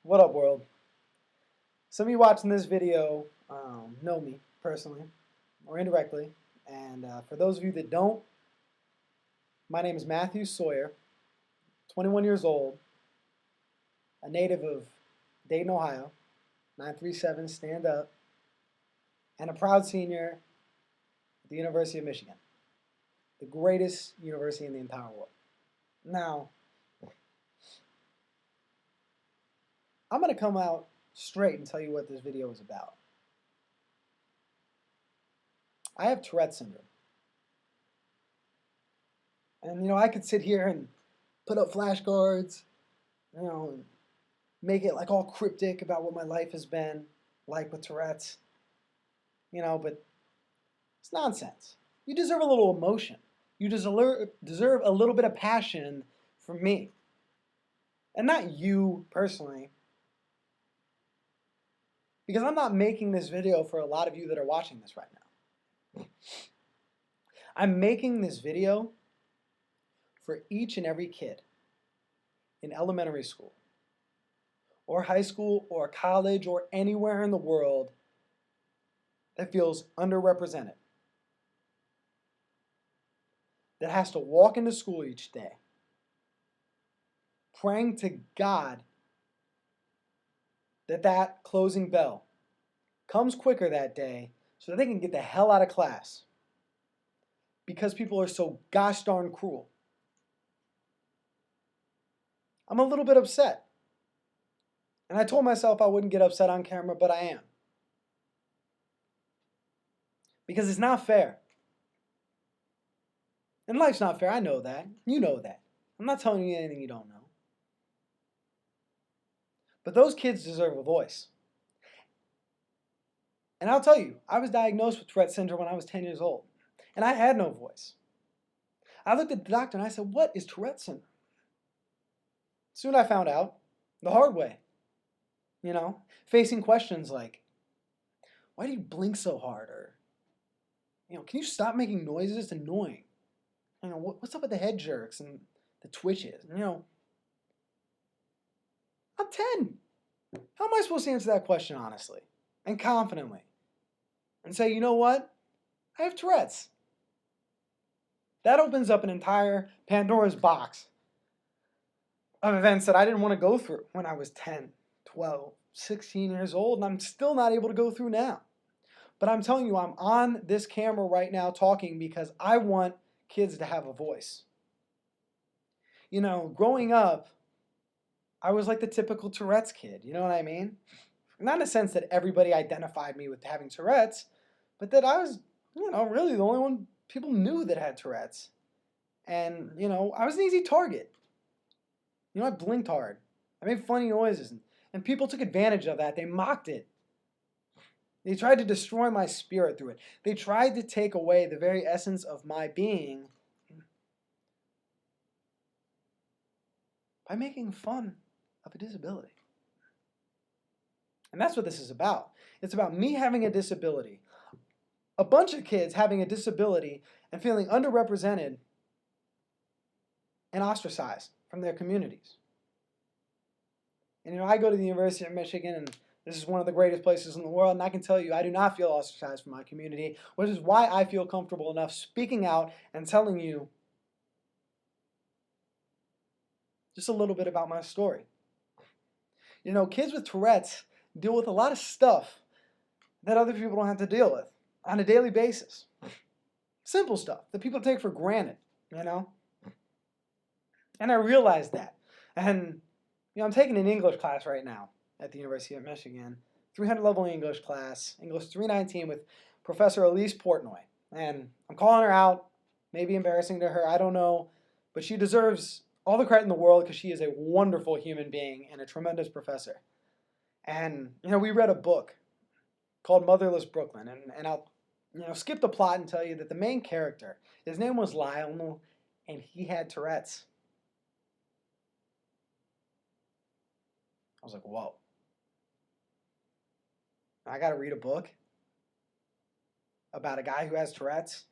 What up, world? Some of you watching this video know me personally or indirectly, and for those of you that don't, my name is Matthew Sawyer, 21 years old, a native of Dayton, Ohio, 937 stand up, and a proud senior at the University of Michigan, the greatest university in the entire world. Now, I'm going to come out straight and tell you what this video is about. I have Tourette syndrome. And, I could sit here and put up flashcards, and make it like all cryptic about what my life has been like with Tourette's, but it's nonsense. You deserve a little emotion. You deserve a little bit of passion from me. And not you personally, because I'm not making this video for a lot of you that are watching this right now. I'm making this video for each and every kid in elementary school or high school or college or anywhere in the world that feels underrepresented, that has to walk into school each day praying to God that closing bell comes quicker that day so that they can get the hell out of class because people are so gosh darn cruel. I'm a little bit upset. And I told myself I wouldn't get upset on camera, but I am. Because it's not fair. And life's not fair. I know that. You know that. I'm not telling you anything you don't know. But those kids deserve a voice. And I'll tell you, I was diagnosed with Tourette syndrome when I was 10 years old. And I had no voice. I looked at the doctor and I said, "What is Tourette syndrome?" Soon I found out, the hard way. Facing questions like, why do you blink so hard? Or, can you stop making noises? It's annoying. What's up with the head jerks and the twitches? I'm 10. How am I supposed to answer that question honestly and confidently? And say, you know what? I have Tourette's. That opens up an entire Pandora's box of events that I didn't want to go through when I was 10, 12, 16 years old, and I'm still not able to go through now. But I'm telling you, I'm on this camera right now talking because I want kids to have a voice. Growing up, I was like the typical Tourette's kid, you know what I mean? Not in a sense that everybody identified me with having Tourette's, but that I was, really the only one people knew that had Tourette's. And, I was an easy target. I blinked hard. I made funny noises, and people took advantage of that. They mocked it. They tried to destroy my spirit through it. They tried to take away the very essence of my being by making fun of a disability. And that's what this is about. It's about me having a disability, a bunch of kids having a disability and feeling underrepresented and ostracized from their communities. And I go to the University of Michigan, and this is one of the greatest places in the world, and I can tell you I do not feel ostracized from my community, which is why I feel comfortable enough speaking out and telling you just a little bit about my story. Kids with Tourette's deal with a lot of stuff that other people don't have to deal with on a daily basis. Simple stuff that people take for granted, And I realized that. And, I'm taking an English class right now at the University of Michigan, 300 level English class, English 319 with Professor Elise Portnoy. And I'm calling her out, maybe embarrassing to her, I don't know, but she deserves all the credit in the world because she is a wonderful human being and a tremendous professor. And, we read a book called Motherless Brooklyn, and I'll, skip the plot and tell you that the main character, his name was Lionel, and he had Tourette's. I was like, whoa. I got to read a book about a guy who has Tourette's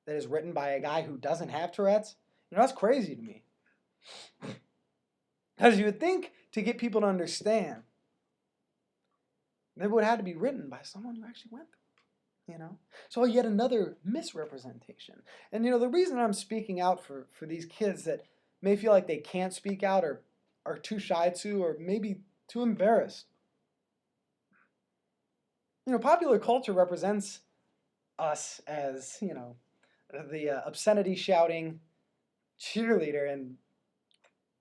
that is written by a guy who doesn't have Tourette's? That's crazy to me. Because you would think to get people to understand They would have had to be written by someone who actually went through, So yet another misrepresentation. And, the reason I'm speaking out for these kids that may feel like they can't speak out or are too shy to or maybe too embarrassed. Popular culture represents us as, the obscenity shouting cheerleader and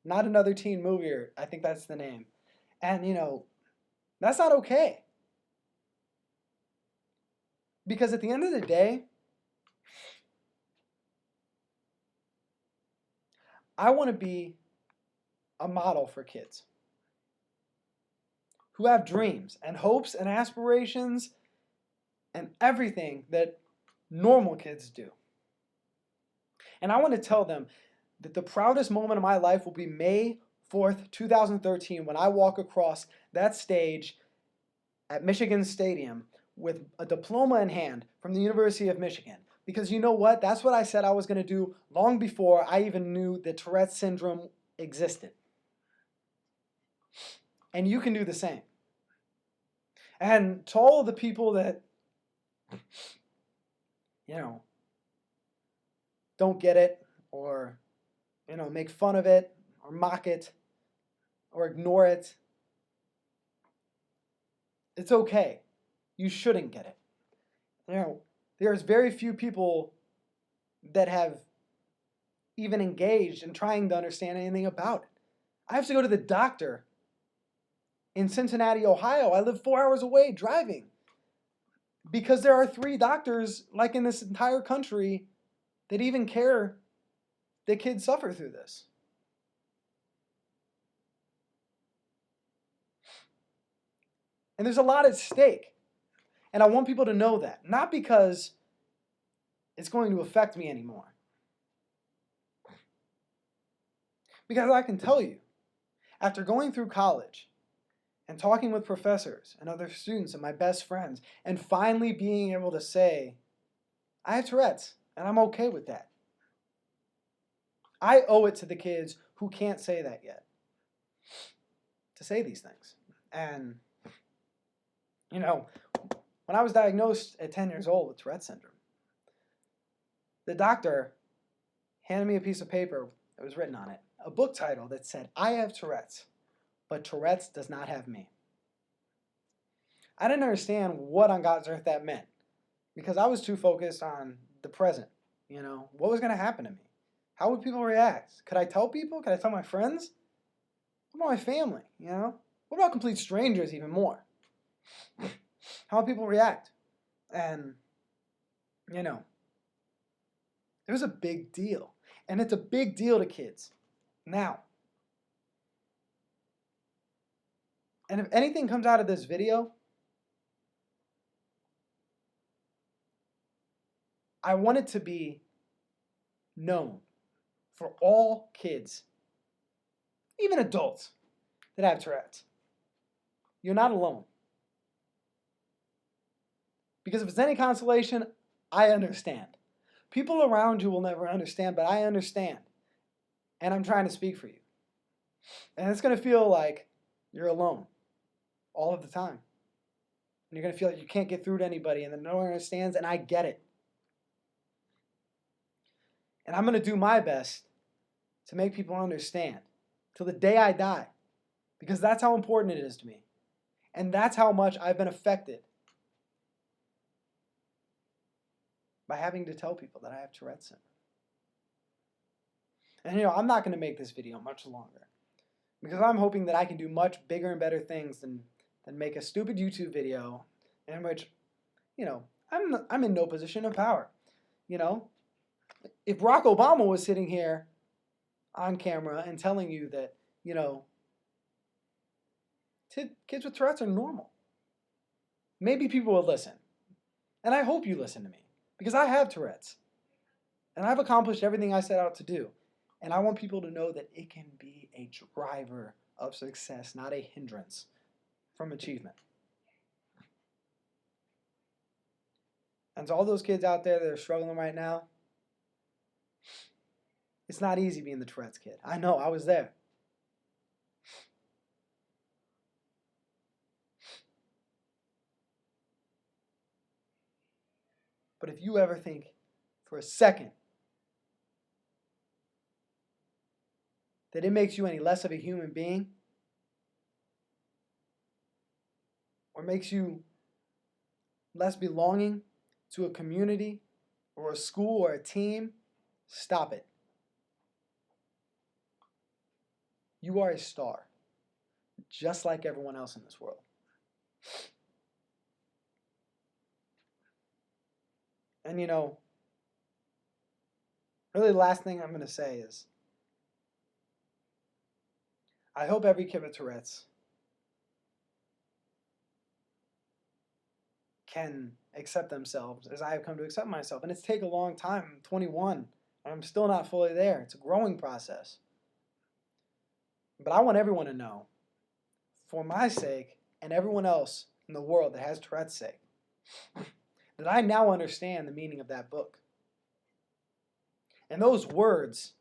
Not Another Teen Movie, or I think that's the name. And, that's not okay. Because at the end of the day, I want to be a model for kids who have dreams and hopes and aspirations and everything that normal kids do. And I want to tell them that the proudest moment of my life will be May 4th, 2013, when I walk across that stage at Michigan Stadium with a diploma in hand from the University of Michigan. Because you know what? That's what I said I was going to do long before I even knew that Tourette syndrome existed. And you can do the same. And to all of the people that, don't get it or, make fun of it or mock it or ignore it, it's okay. You shouldn't get it. There's very few people that have even engaged in trying to understand anything about it. I have to go to the doctor in Cincinnati, Ohio. I live 4 hours away driving because there are 3 doctors, like in this entire country, that even care that kids suffer through this. And there's a lot at stake. And I want people to know that. Not because it's going to affect me anymore. Because I can tell you, after going through college and talking with professors and other students and my best friends, and finally being able to say, I have Tourette's, and I'm okay with that. I owe it to the kids who can't say that yet to say these things. And, when I was diagnosed at 10 years old with Tourette syndrome, the doctor handed me a piece of paper that was written on it, a book title that said, I have Tourette's, but Tourette's does not have me. I didn't understand what on God's earth that meant because I was too focused on the present. What was going to happen to me? How would people react? Could I tell people? Could I tell my friends? What about my family? What about complete strangers even more? How would people react? And, it was a big deal. And it's a big deal to kids now. And if anything comes out of this video, I want it to be known for all kids, even adults that have Tourette's. You're not alone. Because if it's any consolation, I understand. People around you will never understand, but I understand. And I'm trying to speak for you. And it's going to feel like you're alone all of the time. And you're going to feel like you can't get through to anybody and that no one understands, and I get it. And I'm going to do my best to make people understand till the day I die. Because that's how important it is to me. And that's how much I've been affected by having to tell people that I have Tourette syndrome. And I'm not going to make this video much longer because I'm hoping that I can do much bigger and better things than make a stupid YouTube video in which, I'm in no position of power. If Barack Obama was sitting here on camera and telling you that, kids with Tourette's are normal, maybe people would listen. And I hope you listen to me. Because I have Tourette's. And I've accomplished everything I set out to do. And I want people to know that it can be a driver of success, not a hindrance from achievement. And to all those kids out there that are struggling right now, it's not easy being the Tourette's kid. I know, I was there. But if you ever think for a second that it makes you any less of a human being, or makes you less belonging to a community or a school or a team, stop it. You are a star, just like everyone else in this world. And really the last thing I'm going to say is, I hope every kid with Tourette's can accept themselves as I have come to accept myself. And it's taken a long time. I'm 21, and I'm still not fully there. It's a growing process. But I want everyone to know, for my sake and everyone else in the world that has Tourette's sake, that I now understand the meaning of that book. And those words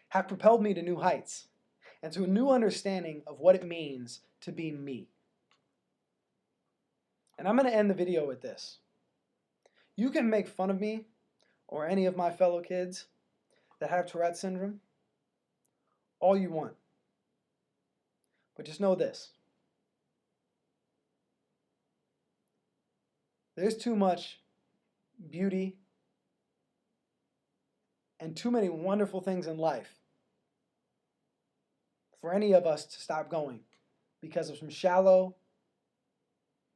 have propelled me to new heights and to a new understanding of what it means to be me. And I'm going to end the video with this. You can make fun of me or any of my fellow kids that have Tourette syndrome all you want. But just know this. There's too much beauty and too many wonderful things in life for any of us to stop going because of some shallow,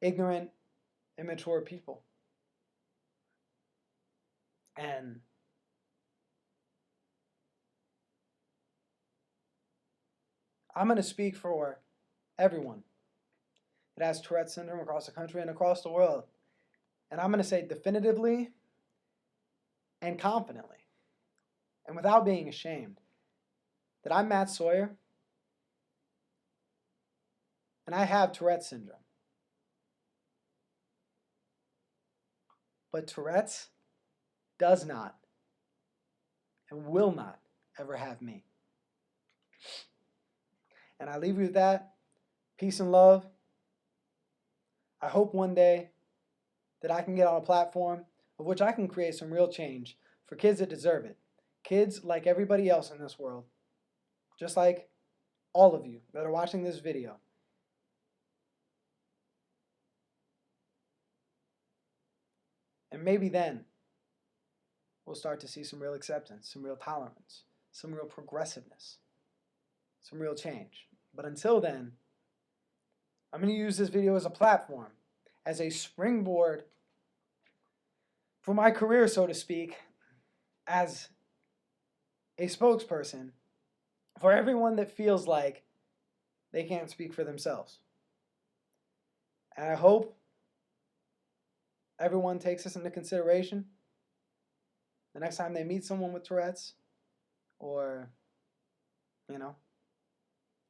ignorant, immature people. And I'm going to speak for everyone that has Tourette syndrome across the country and across the world. And I'm going to say definitively and confidently and without being ashamed that I'm Matt Sawyer and I have Tourette syndrome. But Tourette's does not and will not ever have me. And I leave you with that. Peace and love. I hope one day that I can get on a platform of which I can create some real change for kids that deserve it. Kids like everybody else in this world. Just like all of you that are watching this video. And maybe then we'll start to see some real acceptance, some real tolerance, some real progressiveness, some real change. But until then, I'm going to use this video as a platform, as a springboard for my career, so to speak, as a spokesperson for everyone that feels like they can't speak for themselves. And I hope everyone takes this into consideration the next time they meet someone with Tourette's, or,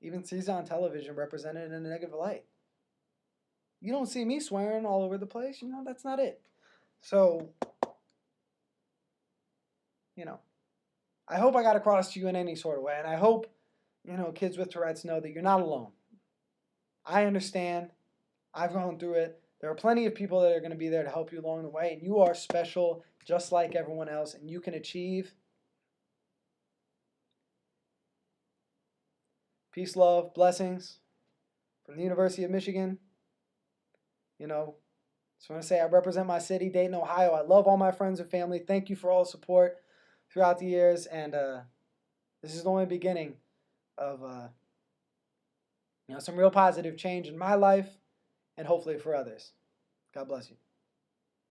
even sees it on television represented in a negative light. You don't see me swearing all over the place, that's not it. So, I hope I got across to you in any sort of way, and I hope, kids with Tourette's know that you're not alone. I understand. I've gone through it. There are plenty of people that are going to be there to help you along the way, and you are special just like everyone else, and you can achieve. Peace, love, blessings from the University of Michigan. Just want to say I represent my city, Dayton, Ohio. I love all my friends and family. Thank you for all the support throughout the years, and this is the only beginning of some real positive change in my life and hopefully for others. God bless you.